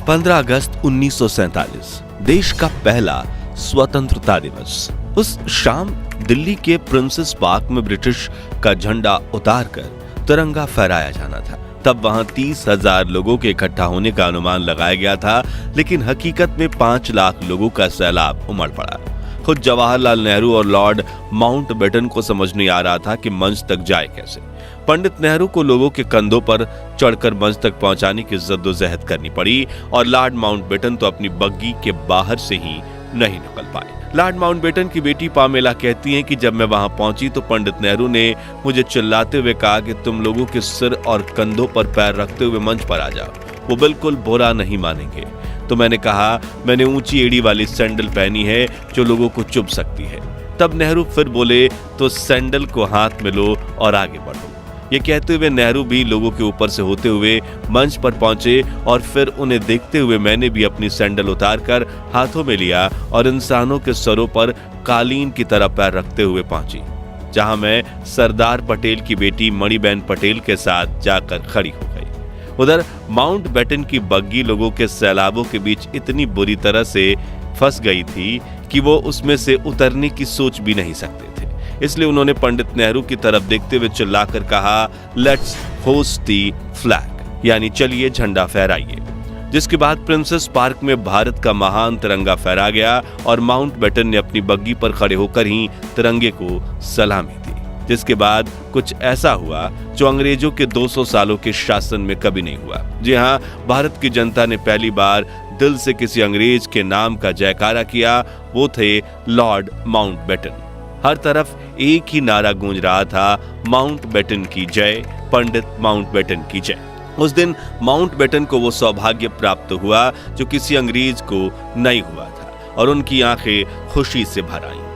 15 अगस्त 1947 देश का पहला स्वतंत्रता दिवस। उस शाम दिल्ली के प्रिंसेस पार्क में ब्रिटिश का झंडा उतारकर तिरंगा फहराया जाना था। तब वहां 30,000 लोगों के इकट्ठा होने का अनुमान लगाया गया था, लेकिन हकीकत में 5 लाख लोगों का सैलाब उमड़ पड़ा। खुद जवाहरलाल नेहरू और लॉर्ड माउंटबेटन को समझ नहीं आ रहा था कि मंच तक जाए कैसे। पंडित नेहरू को लोगों के कंधों पर चढ़कर मंच तक पहुंचाने की जद्दोजहद करनी पड़ी और लॉर्ड माउंटबेटन तो अपनी बग्गी के बाहर से ही नहीं निकल पाए। लॉर्ड माउंटबेटन की बेटी पामेला कहती हैं कि जब मैं वहां पहुंची तो पंडित नेहरू ने मुझे चिल्लाते हुए कहा कि तुम लोगों के सिर और कंधों पर पैर रखते हुए मंच पर आ जाओ, वो बिल्कुल बुरा नहीं मानेंगे। तो मैंने कहा, मैंने ऊंची एड़ी वाली सैंडल पहनी है जो लोगों को चुभ सकती है। तब नेहरू फिर बोले, तो सैंडल को हाथ में लो और आगे बढ़ो। ये कहते हुए नेहरू भी लोगों के ऊपर से होते हुए मंच पर पहुंचे और फिर उन्हें देखते हुए मैंने भी अपनी सैंडल उतारकर हाथों में लिया और इंसानों के सरों पर कालीन की तरह पैर रखते हुए पहुंची, जहां मैं सरदार पटेल की बेटी मणिबेन पटेल के साथ जाकर खड़ी हो गई। उधर माउंटबेटन की बग्गी लोगों के सैलाबों के बीच इतनी बुरी तरह से फंस गई थी कि वो उसमें से उतरने की सोच भी नहीं सकते थे। इसलिए उन्होंने पंडित नेहरू की तरफ देखते हुए चिल्लाकर कहा, लेट्स होस्ट दी फ्लैग, यानी चलिए झंडा फहराइए। जिसके बाद प्रिंसेस पार्क में भारत का महान तिरंगा फहरा गया और माउंटबेटन ने अपनी बग्गी पर खड़े होकर ही तिरंगे को सलामी दी। जिसके बाद कुछ ऐसा हुआ जो अंग्रेजों के 200 सालों के शासन में कभी नहीं हुआ। जी हाँ, भारत की जनता ने पहली बार दिल से किसी अंग्रेज के नाम का जयकारा किया, वो थे लॉर्ड माउंटबेटन। हर तरफ एक ही नारा गूंज रहा था, माउंटबेटन की जय, पंडित माउंटबेटन की जय। उस दिन माउंटबेटन को वो सौभाग्य प्राप्त हुआ जो किसी अंग्रेज को नहीं हुआ था और उनकी आंखें खुशी से भर आईं।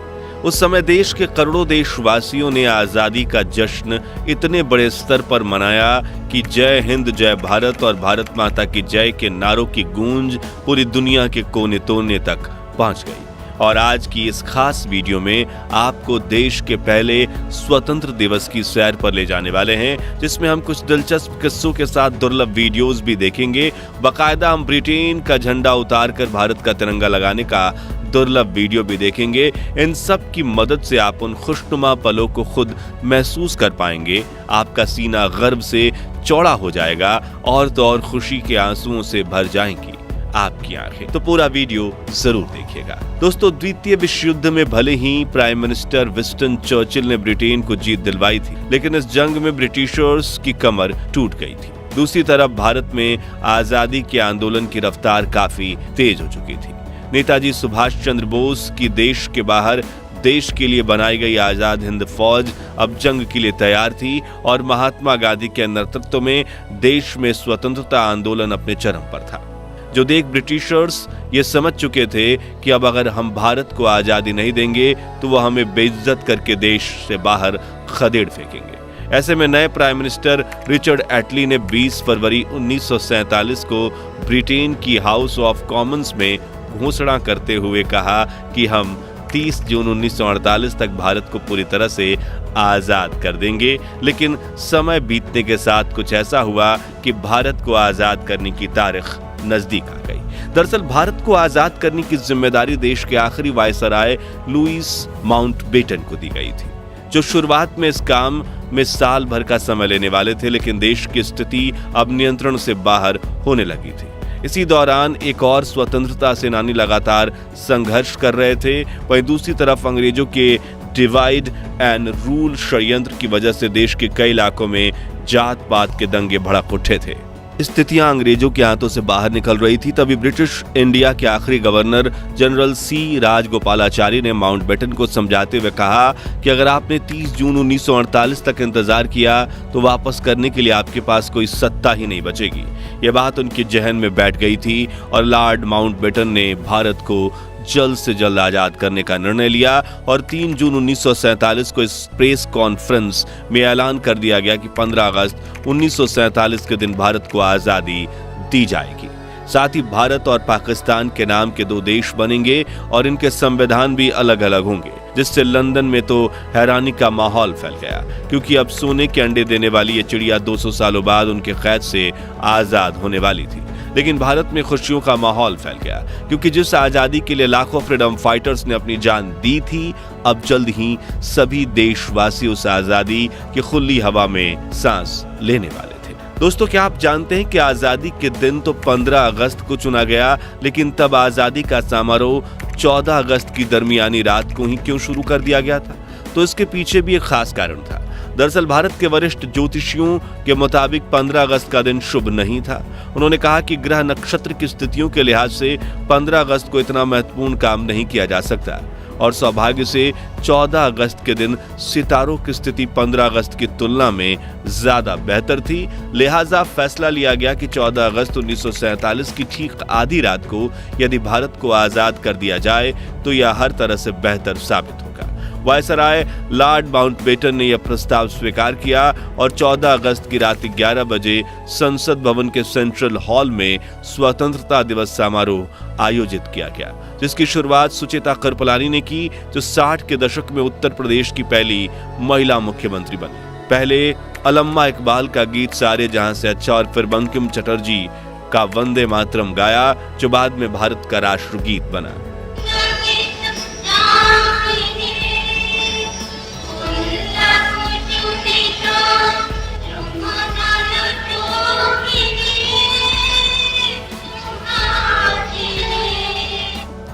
उस समय देश के करोड़ों देशवासियों ने आजादी का जश्न इतने बड़े स्तर पर मनाया कि जय हिंद जय भारत और भारत माता की जय के नारों की गूंज पूरी दुनिया के कोने कोने तक पहुंच गई। और आज की इस खास वीडियो में आपको देश के पहले स्वतंत्र दिवस की सैर पर ले जाने वाले हैं, जिसमें हम कुछ दिलचस्प किस्सों के साथ दुर्लभ वीडियोस भी देखेंगे। बाकायदा हम ब्रिटेन का झंडा उतारकर भारत का तिरंगा लगाने का दुर्लभ वीडियो भी देखेंगे। इन सब की मदद से आप उन खुशनुमा पलों को खुद महसूस कर पाएंगे। आपका सीना गर्व से चौड़ा हो जाएगा और तो और खुशी के आंसुओं से भर जाएंगी आपकी आंखें। तो पूरा वीडियो जरूर देखिएगा। दोस्तों, द्वितीय विश्व युद्ध में भले ही प्राइम मिनिस्टर विंस्टन चर्चिल ने ब्रिटेन को जीत दिलवाई थी, लेकिन इस जंग में ब्रिटिशर्स की कमर टूट गई थी। दूसरी तरफ भारत में आजादी के आंदोलन की रफ्तार काफी तेज हो चुकी थी। नेताजी सुभाष चंद्र बोस की देश के बाहर देश के लिए बनाई गई आजाद हिंद फौज अब जंग के लिए तैयार थी और महात्मा गांधी के नेतृत्व में देश में स्वतंत्रता आंदोलन अपने चरम पर था। जो देख ब्रिटिशर्स ये समझ चुके थे कि अब अगर हम भारत को आजादी नहीं देंगे तो वो हमें बेइज्जत करके देश से बाहर खदेड़ फेंकेंगे। ऐसे में नए प्राइम मिनिस्टर रिचर्ड एटली ने 20 फरवरी 1947 को ब्रिटेन की हाउस ऑफ कॉमन्स में घोषणा करते हुए कहा कि हम 30 जून 1948 तक भारत को पूरी तरह से आजाद कर देंगे। लेकिन समय बीतने के साथ कुछ ऐसा हुआ कि भारत को आजाद करने की तारीख नजदीक आ गई। दरअसल भारत को आजाद करने की जिम्मेदारी देश के आखिरी वायसराय लुईस माउंटबेटन को दी गई थी, जो शुरुआत में इस काम में साल भर का समय लेने वाले थे, लेकिन देश की स्थिति अब नियंत्रण से बाहर होने लगी थी। इसी दौरान एक और स्वतंत्रता सेनानी लगातार संघर्ष कर रहे थे। वहीं दूसरी तरफ अंग्रेजों के डिवाइड एंड रूल षड्यंत्र की वजह से देश के कई इलाकों में जात पात के दंगे भड़क उठे थे। स्थितियां अंग्रेजों के हाथों से बाहर निकल रही थी। तभी ब्रिटिश इंडिया के आखिरी गवर्नर जनरल सी राजगोपालाचारी ने माउंटबेटन को समझाते हुए कहा कि अगर आपने 30 जून 1948 तक इंतजार किया तो वापस करने के लिए आपके पास कोई सत्ता ही नहीं बचेगी। यह बात उनके जहन में बैठ गई थी और लॉर्ड माउंटबेटन ने भारत को जल्द से जल्द आजाद करने का निर्णय लिया और 3 जून 1947 को इस प्रेस कॉन्फ्रेंस में ऐलान कर दिया गया कि 15 अगस्त 1947 के दिन भारत को आजादी दी जाएगी। साथ ही भारत और पाकिस्तान के नाम के 2 देश बनेंगे और इनके संविधान भी अलग अलग होंगे, जिससे लंदन में तो हैरानी का माहौल फैल गया, क्योंकि अब सोने के अंडे देने वाली ये चिड़िया 200 सालों बाद उनके कैद से आजाद होने वाली थी। लेकिन भारत में खुशियों का माहौल फैल गया, क्योंकि जिस आजादी के लिए लाखों फ्रीडम फाइटर्स ने अपनी जान दी थी, अब जल्द ही सभी देशवासी उस आजादी की खुली हवा में सांस लेने वाले थे। दोस्तों, क्या आप जानते हैं कि आजादी के दिन तो 15 अगस्त को चुना गया, लेकिन तब आजादी का समारोह 14 अगस्त की दरमियानी रात को ही क्यों शुरू कर दिया गया था? तो इसके पीछे भी एक खास कारण था। दरअसल भारत के वरिष्ठ ज्योतिषियों के मुताबिक 15 अगस्त का दिन शुभ नहीं था। उन्होंने कहा कि ग्रह नक्षत्र की स्थितियों के लिहाज से 15 अगस्त को इतना महत्वपूर्ण काम नहीं किया जा सकता, और सौभाग्य से 14 अगस्त के दिन सितारों की स्थिति 15 अगस्त की तुलना में ज्यादा बेहतर थी। लिहाजा फैसला लिया गया कि 14 अगस्त 1947 की ठीक आधी रात को यदि भारत को आजाद कर दिया जाए तो यह हर तरह से बेहतर साबित होगा। वायसराय लॉर्ड माउंटबेटन ने यह प्रस्ताव स्वीकार किया और 14 अगस्त की रात 11 बजे संसद भवन के सेंट्रल हॉल में स्वतंत्रता दिवस समारोह आयोजित किया गया, जिसकी शुरुआत सुचेता कृपलानी ने की, जो 60 के दशक में उत्तर प्रदेश की पहली महिला मुख्यमंत्री बनी। पहले अल्लमा इकबाल का गीत सारे जहां से अच्छा और फिर बंकिम चटर्जी का वंदे मातरम गाया, जो बाद में भारत का राष्ट्रगीत बना।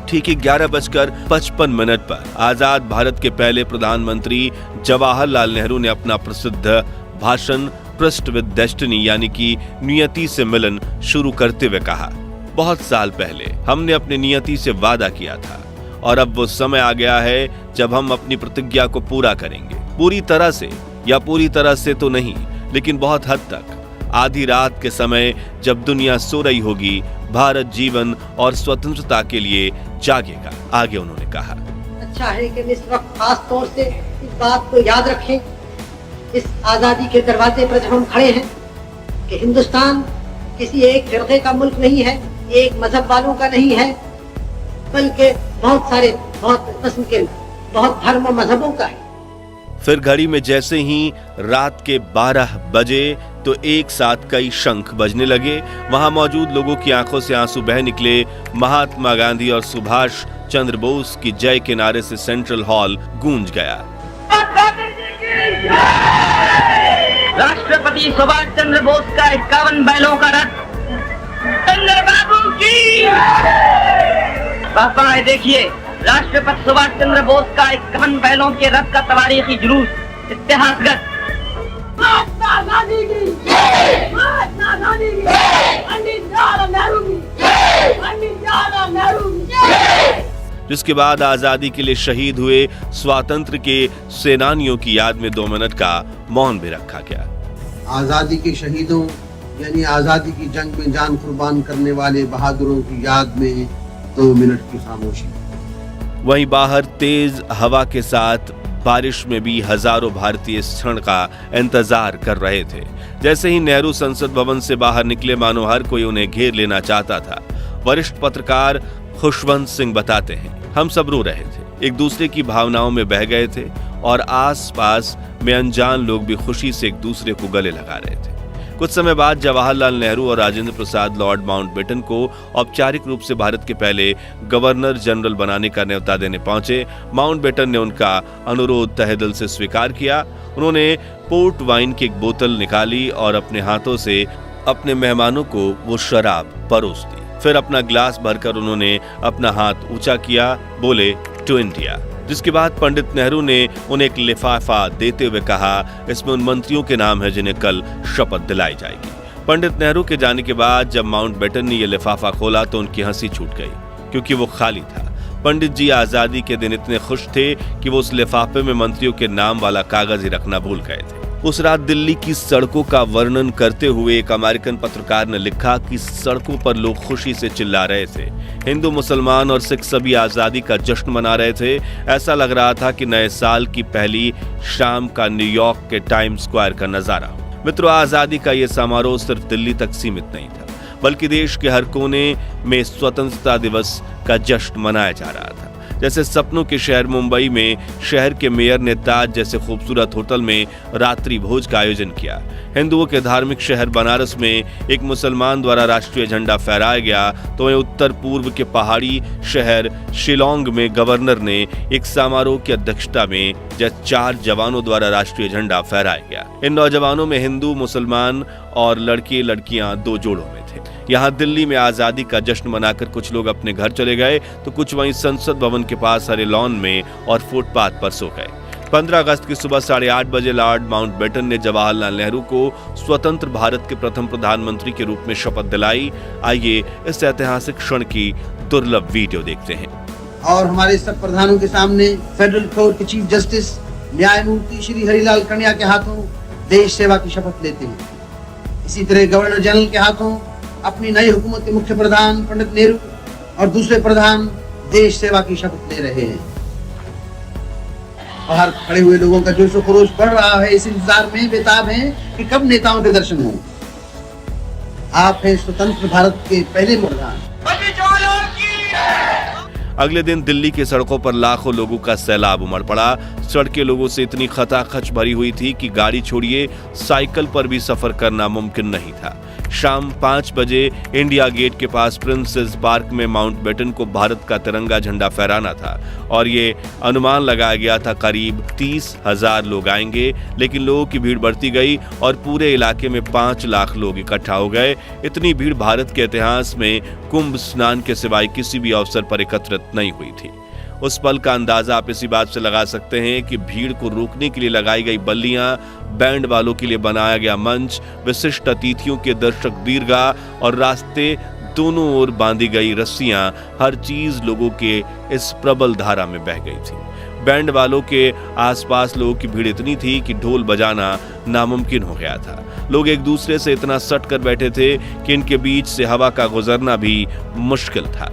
ठीक 11:55 पर आजाद भारत के पहले प्रधानमंत्री जवाहरलाल नेहरू ने अपना प्रसिद्ध भाषण ट्रस्ट विद डेस्टिनी यानी कि नियति से मिलन शुरू करते हुए कहा, बहुत साल पहले हमने अपनी नियति से वादा किया था और अब वो समय आ गया है जब हम अपनी प्रतिज्ञा को पूरा करेंगे। पूरी तरह से या पूरी तरह से तो नहीं, लेकिन बहुत हद तक। आधी रात के समय जब दुनिया सो रही होगी, भारत जीवन और स्वतंत्रता के लिए जागेगा, आगे उन्होंने कहा। अच्छा है कि इस वक्त खास तौर से इस बात को याद रखें, इस आजादी के दरवाजे पर जब हम खड़े हैं, कि हिंदुस्तान किसी एक फिरके का मुल्क नहीं है, एक मजहब वालों का नहीं है, बल्कि बहुत सारे बहुत किस्म के बहुत धर्म और मजहबों का है। फिर घड़ी में जैसे ही रात के 12 बजे तो एक साथ कई शंख बजने लगे। वहां मौजूद लोगों की आंखों से आंसू बह निकले। महात्मा गांधी और सुभाष चंद्र बोस की जय के नारे से सेंट्रल हॉल गूंज गया। राष्ट्रपति सुभाष चंद्र बोस का 51 बैलों का रथ चंद्रबाबू की पापा देखिए, राष्ट्रपति सुभाष चंद्र बोस का 51 बैलों के रथ का तवारीखी जुलूस इतिहासगत। महात्मा गांधी की जय, महात्मा गांधी की जय, पंडित जवाहरलाल नेहरू की जय, पंडित जवाहरलाल नेहरू की जय। जिसके बाद आजादी के लिए शहीद हुए स्वातंत्र्य के सेनानियों की याद में 2 मिनट का मौन भी रखा गया। आजादी के शहीदों यानी आजादी की जंग में जान कुर्बान करने वाले बहादुरों की याद में 2 मिनट की खामोशी। वहीं बाहर तेज हवा के साथ बारिश में भी हजारों भारतीय इस क्षण का इंतजार कर रहे थे। जैसे ही नेहरू संसद भवन से बाहर निकले, मानो हर कोई उन्हें घेर लेना चाहता था। वरिष्ठ पत्रकार खुशवंत सिंह बताते हैं, हम सब रो रहे थे, एक दूसरे की भावनाओं में बह गए थे और आसपास में अनजान लोग भी खुशी से एक दूसरे को गले लगा रहे थे। कुछ समय बाद जवाहरलाल नेहरू और राजेंद्र प्रसाद लॉर्ड माउंटबेटन को औपचारिक रूप से भारत के पहले गवर्नर जनरल बनाने का न्योता देने पहुंचे। माउंटबेटन ने उनका अनुरोध तहे दिल से स्वीकार किया। उन्होंने पोर्ट वाइन की एक बोतल निकाली और अपने हाथों से अपने मेहमानों को वो शराब परोस दी। फिर अपना ग्लास भरकर उन्होंने अपना हाथ ऊंचा किया, बोले टू इंडिया। जिसके बाद पंडित नेहरू ने उन्हें एक लिफाफा देते हुए कहा, इसमें उन मंत्रियों के नाम है जिन्हें कल शपथ दिलाई जाएगी। पंडित नेहरू के जाने के बाद जब माउंटबेटन ने यह लिफाफा खोला तो उनकी हंसी छूट गई, क्योंकि वो खाली था। पंडित जी आजादी के दिन इतने खुश थे कि वो उस लिफाफे में मंत्रियों के नाम वाला कागज ही रखना भूल गए थे। उस रात दिल्ली की सड़कों का वर्णन करते हुए एक अमेरिकन पत्रकार ने लिखा कि सड़कों पर लोग खुशी से चिल्ला रहे थे। हिंदू, मुसलमान और सिख सभी आजादी का जश्न मना रहे थे। ऐसा लग रहा था कि नए साल की पहली शाम का न्यूयॉर्क के टाइम स्क्वायर का नजारा। मित्रों, आजादी का यह समारोह सिर्फ दिल्ली तक सीमित नहीं था, बल्कि देश के हर कोने में स्वतंत्रता दिवस का जश्न मनाया जा रहा था। जैसे सपनों के शहर मुंबई में शहर के मेयर ने ताज जैसे खूबसूरत होटल में रात्रि भोज का आयोजन किया। हिंदुओं के धार्मिक शहर बनारस में एक मुसलमान द्वारा राष्ट्रीय झंडा फहराया गया, तो वहीं उत्तर पूर्व के पहाड़ी शहर शिलोंग में गवर्नर ने एक समारोह की अध्यक्षता में 4 जवानों द्वारा राष्ट्रीय झंडा फहराया गया। इन नौजवानों में हिंदू, मुसलमान और लड़के लड़कियां 2 जोड़ों में थे। यहाँ दिल्ली में आजादी का जश्न मनाकर कुछ लोग अपने घर चले गए, तो कुछ वहीं संसद भवन के पास हरे लॉन में और फुटपाथ पर सो गए। 15 अगस्त की सुबह 8:30 बजे लॉर्ड माउंटबेटन ने जवाहरलाल नेहरू को स्वतंत्र भारत के प्रथम प्रधानमंत्री के रूप में शपथ दिलाई। आइए इस ऐतिहासिक क्षण की दुर्लभ वीडियो देखते हैं। और हमारे सब प्रधानों के सामने फेडरल कोर्ट के चीफ जस्टिस न्यायमूर्ति श्री हरिलाल कन्या के हाथों देश सेवा की शपथ लेते हैं। इसी तरह गवर्नर जनरल के हाथों अपनी नई हुकूमत के मुख्य प्रधान पंडित नेहरू और दूसरे प्रधान देश सेवा की शपथ ले रहे हैं। बाहर खड़े हुए लोगों का जोश खरोश बढ़ रहा है, इस इंतजार में बेताब हैं कि कब नेताओं के दर्शन हों। आप हैं स्वतंत्र भारत के पहले प्रधान। अगले दिन दिल्ली की सड़कों पर लाखों लोगों का सैलाब उमड़ पड़ा। सड़कें लोगों से इतनी खचाखच भरी हुई थी कि गाड़ी छोड़िए साइकिल पर भी सफर करना मुमकिन नहीं था। शाम 5 बजे इंडिया गेट के पास प्रिंसेस पार्क में माउंटबेटन को भारत का तिरंगा झंडा फहराना था और ये अनुमान लगाया गया था करीब 30,000 लोग आएंगे, लेकिन लोगों की भीड़ बढ़ती गई और पूरे इलाके में 5 लाख लोग इकट्ठा हो गए। इतनी भीड़ भारत के इतिहास में कुंभ स्नान के सिवाय किसी भी अवसर पर एकत्रित नहीं हुई थी। उस पल का अंदाजा आप इसी बात से लगा सकते हैं कि भीड़ को रोकने के लिए लगाई गई बल्लियां, बैंड वालों के लिए बनाया गया मंच, विशिष्ट अतिथियों के दर्शक दीर्घा और रास्ते दोनों ओर बांधी गई रस्सियां, हर चीज लोगों के इस प्रबल धारा में बह गई थी। बैंड वालों के आसपास लोगों की भीड़ इतनी थी कि ढोल बजाना नामुमकिन हो गया था। लोग एक दूसरे से इतना सट कर बैठे थे कि इनके बीच से हवा का गुजरना भी मुश्किल था।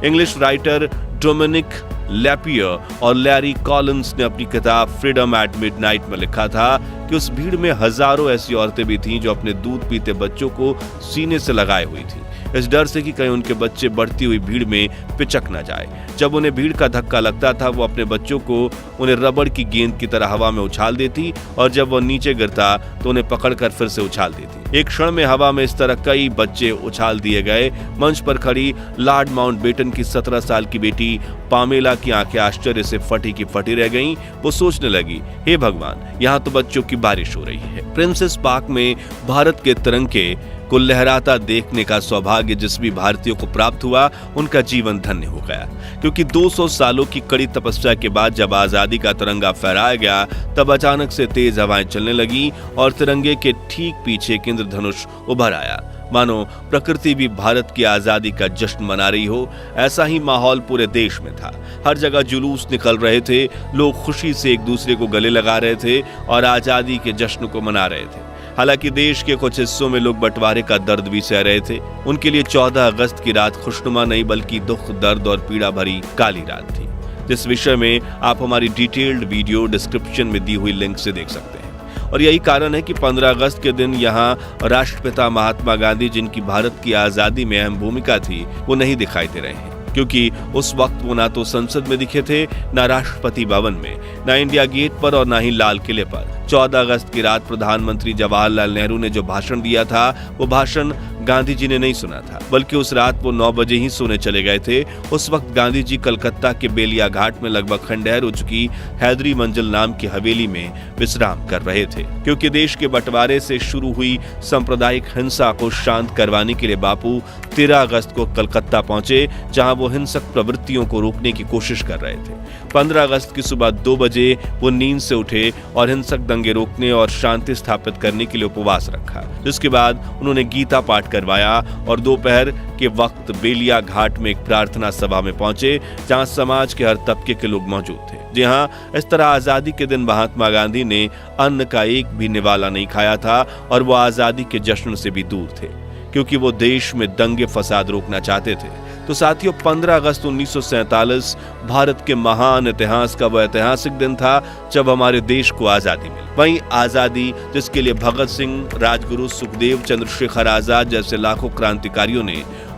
इंग्लिश राइटर डोमिनिक लैपियर और लैरी कॉलिंस ने अपनी किताब फ्रीडम एट मिडनाइट में लिखा था कि उस भीड़ में हजारों ऐसी औरतें भी थीं जो अपने दूध पीते बच्चों को सीने से लगाए हुई थी, इस डर से कि कहीं उनके बच्चे बढ़ती हुई भीड़ में पिचक न जाए। जब उन्हें भीड़ का धक्का लगता था, वो अपने बच्चों को उन्हें रबड़ की गेंद की तरह हवा में उछाल देती और जब वो नीचे गिरता तो उन्हें पकड़कर फिर से उछाल देती। एक क्षण में हवा में इस तरह कई बच्चे उछाल दिए गए। मंच पर खड़ी लॉर्ड माउंटबेटन की 17 साल की बेटी पामेला की आंखें आश्चर्य से फटी की फटी रह गईं। वो सोचने लगी, हे भगवान, यहाँ तो बच्चों की बारिश हो रही है। प्रिंसेस पार्क में भारत के तिरंगे को लहराता देखने का सौभाग्य जिस भी भारतीयों को प्राप्त हुआ, उनका जीवन धन्य हो गया, क्योंकि 200 सालों की कड़ी तपस्या के बाद जब आजादी का तिरंगा फहराया गया, तब अचानक से तेज हवाएं चलने लगी और तिरंगे के ठीक पीछे एक इंद्रधनुष उभर आया, मानो प्रकृति भी भारत की आजादी का जश्न मना रही हो। ऐसा ही माहौल पूरे देश में था। हर जगह जुलूस निकल रहे थे, लोग खुशी से एक दूसरे को गले लगा रहे थे और आजादी के जश्न को मना रहे थे। हालांकि देश के कुछ हिस्सों में लोग बंटवारे का दर्द भी सह रहे थे। उनके लिए 14 अगस्त की रात खुशनुमा नहीं बल्कि दुख, दर्द और पीड़ा भरी काली रात थी, जिस विषय में आप हमारी डिटेल्ड वीडियो डिस्क्रिप्शन में दी हुई लिंक से देख सकते हैं। और यही कारण है कि 15 अगस्त के दिन यहाँ राष्ट्रपिता महात्मा गांधी, जिनकी भारत की आजादी में अहम भूमिका थी, वो नहीं दिखाई दे रहे हैं, क्योंकि उस वक्त वो ना तो संसद में दिखे थे, ना राष्ट्रपति भवन में, ना इंडिया गेट पर और ना ही लाल किले पर। 14 अगस्त की रात प्रधानमंत्री जवाहरलाल नेहरू ने जो भाषण दिया था, वो भाषण गांधी जी ने नहीं सुना था, बल्कि उस रात वो 9 बजे ही सोने चले गए थे। उस वक्त गांधी जी कलकत्ता के बेलिया घाट में लगभग खंडहर हो चुकी हैदरी मंजिल नाम की हवेली में विश्राम कर रहे थे, क्योंकि देश के बंटवारे से शुरू हुई सांप्रदायिक हिंसा को शांत करवाने के लिए बापू 13 अगस्त को कलकत्ता पहुंचे, जहां वो हिंसक प्रवृत्तियों को रोकने की कोशिश कर रहे थे। 15 अगस्त की सुबह 2 बजे वो नींद से उठे और हिंसक दंगे रोकने और शांति स्थापित करने के लिए उपवास रखा, जिसके बाद उन्होंने गीता पाठ करवाया और दोपहर के वक्त बेलिया घाट में एक प्रार्थना सभा में पहुंचे, जहां समाज के हर तबके के लोग मौजूद थे। जी हां, इस तरह आजादी के दिन महात्मा गांधी ने अन्न का एक भी निवाला नहीं खाया था और वो आजादी के जश्न से भी दूर थे, क्योंकि वो देश में दंगे फसाद रोकना चाहते थे। तो साथियों, 15 अगस्त 1947 भारत के महान इतिहास का वह ऐतिहासिक दिन था जब हमारे देश को आजादी मिली। वहीं आजादी जिसके लिए भगत सिंह, राजगुरु, सुखदेव, चंद्रशेखर आजाद जैसे लाखों क्रांतिकारियों ने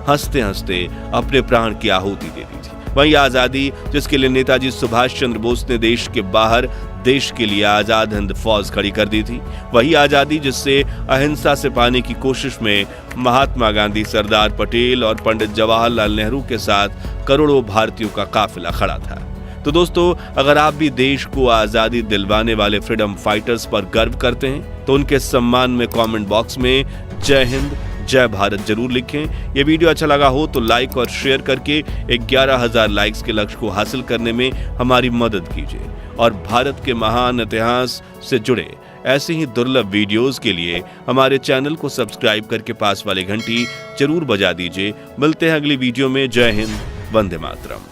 हंसते हंसते अपने प्राण की आहुति दे दी थी। वही आजादी जिसके लिए नेताजी सुभाष चंद्र बोस ने देश के बाहर देश के लिए आजाद हिंद फौज खड़ी कर दी थी, वही आजादी जिससे अहिंसा से पाने की कोशिश में महात्मा गांधी, सरदार पटेल और पंडित जवाहरलाल नेहरू के साथ करोड़ों भारतीयों का काफिला खड़ा था। तो दोस्तों, अगर आप भी देश को आजादी दिलवाने वाले फ्रीडम फाइटर्स पर गर्व करते हैं तो उनके सम्मान में कमेंट बॉक्स में जय हिंद, जय भारत जरूर लिखें। ये वीडियो अच्छा लगा हो तो लाइक और शेयर करके 11,000 लाइक्स के लक्ष्य को हासिल करने में हमारी मदद कीजिए और भारत के महान इतिहास से जुड़े ऐसे ही दुर्लभ वीडियोस के लिए हमारे चैनल को सब्सक्राइब करके पास वाली घंटी जरूर बजा दीजिए। मिलते हैं अगली वीडियो में। जय हिंद, वंदे मातरम।